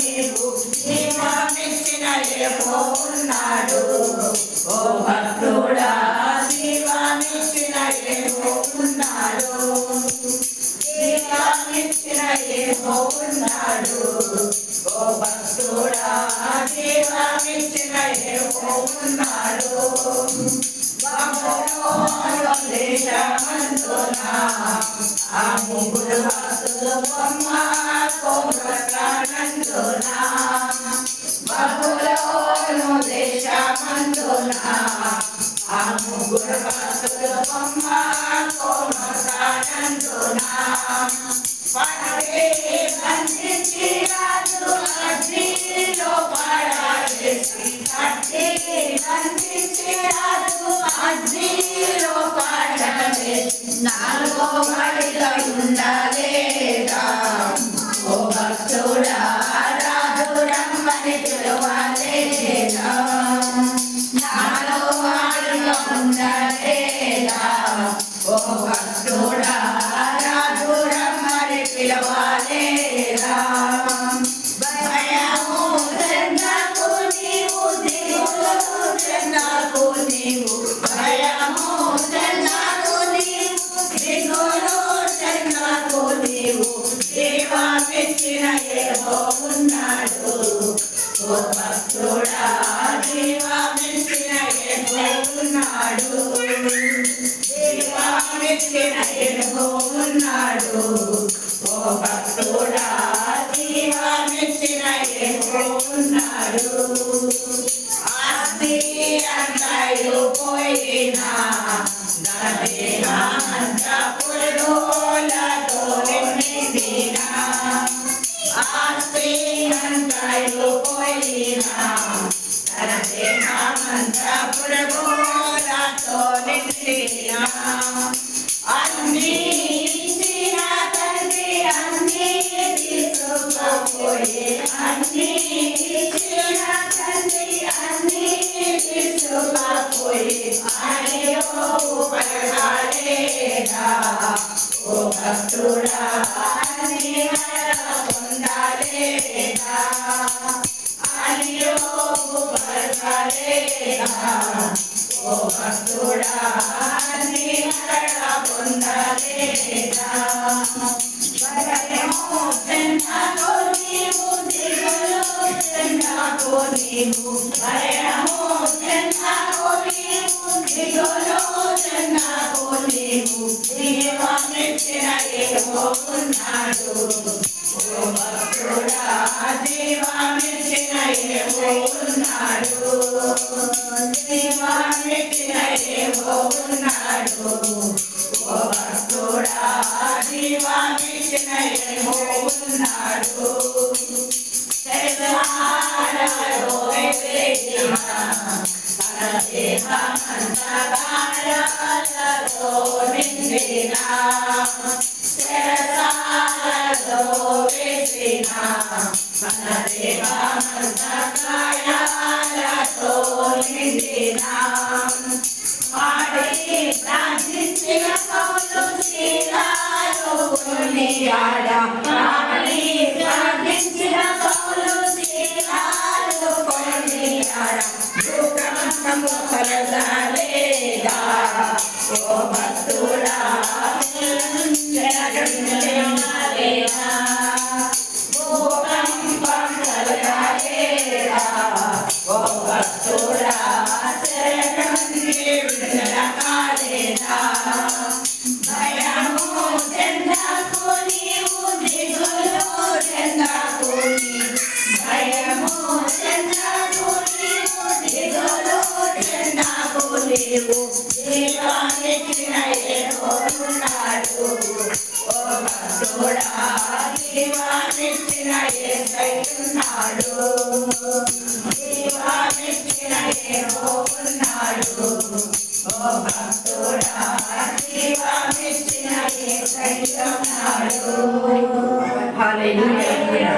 నీవు జీవమిచ్చిన యెహోవాన్నాడు. ఓ భక్తుడా జీవమిచ్చిన యెహోవాన్నాడు. జీవమిచ్చిన యెహోవాన్నాడు. ఓ భక్తుడా జీవమిచ్చిన యెహోవాన్నాడు. బబులోను దేశమందున ఆ ముగ్గురు భక్తులు బొమ్మ కొమ్రకానందున. బబులోను దేశమందున ఆ ముగ్గురు భక్తులు బొమ్మ కొమ్రకానందున. పడవే బంధించి రాజు అగ్నిలో పడవేసి, అగ్ని బంధించి రాజు అగ్నిలో పడవేసి, నాలుగో మడిలో ఉండలేదా. ఓ భక్తుడా రాజు రమ్మని పిలవలేదా. నాలుగో మడిలో ఉండలేదా. ఓ భక్తుడా రాజు రమ్మని పిలవలేదా. భయము చెందకు నీవు, దిగులు చెందకు నీవు. భయము చెందకు నీవు, దిగులు చెందకు నీవు. జీవమిచ్చిన యెహోవాన్నాడు. ఓ భక్తుడా జీవమిచ్చిన యెహోవాన్నాడు. జీవమిచ్చిన యెహోవాన్నాడు. ఓ భక్తుడా జీవమిచ్చిన యెహోవాన్నాడు. ఆస్తి అంతయు పోయినా, నా దేహమంతా పురుగులతో నిండినా. ఆస్తి అంతయు పోయినా, నా దేహమంతా పురుగులతో నిండినా. అన్నీ ఇచ్చిన తండ్రి అన్నీ తీసుకుపోయే, అన్నీ ఇచ్చిన తండ్రి అన్నీ తీసుకుపోయే. అయ్యో పడలేదా. ఓ భక్తుడా అన్నీ పొందలేదా. అయ్యో పడలేదా. ఓ భక్తుడా అన్నీ పొందలేదా. భయము చెందకు నీవు, దిగులు చెందకు నీవు. భయము చెందకు నీవు, దిగులు చెందకు నీవు. జీవమిచ్చిన యెహోవాన్నాడు. ఓ భక్తుడా జీవమిచ్చిన యెహోవాన్నాడు. జీవమిచ్చిన యెహోవాన్నాడు. ఓ భక్తుడా జీవమిచ్చిన యెహోవాన్నాడు. శరీరాలలో వేసిన తన దేహమంతా గాయాలతో నిండిన. శరీరాలలో వేసిన తన దేహమంతా గాయాలతో నిండిన. వాడి ప్రార్థించిన పౌలు శీలాలు కొనియాడ. వాడి ప్రార్థించిన పౌలు శీలాలు కొనియాడ. దుఃఖమంతము కలగలేదా. ఓ భక్తుడా జనగణలేదా. భూకంపం కలగలేదా. ఓ భక్తుడా భయము చెందకు నీవు, దిగులు చెందకు నీవు. భయము చెందకు నీవు, దిగులు చెందకు నీవు. జీవమిచ్చిన యెహోవాన్నాడు. ఓ భక్తుడా జీవమిచ్చిన యేసయ్యున్నాడు. జీవమిచ్చిన యెహోవాన్నాడు. ఓ భక్తుడా జీవమిచ్చిన యేసయ్యున్నాడు. హల్లెలూయా.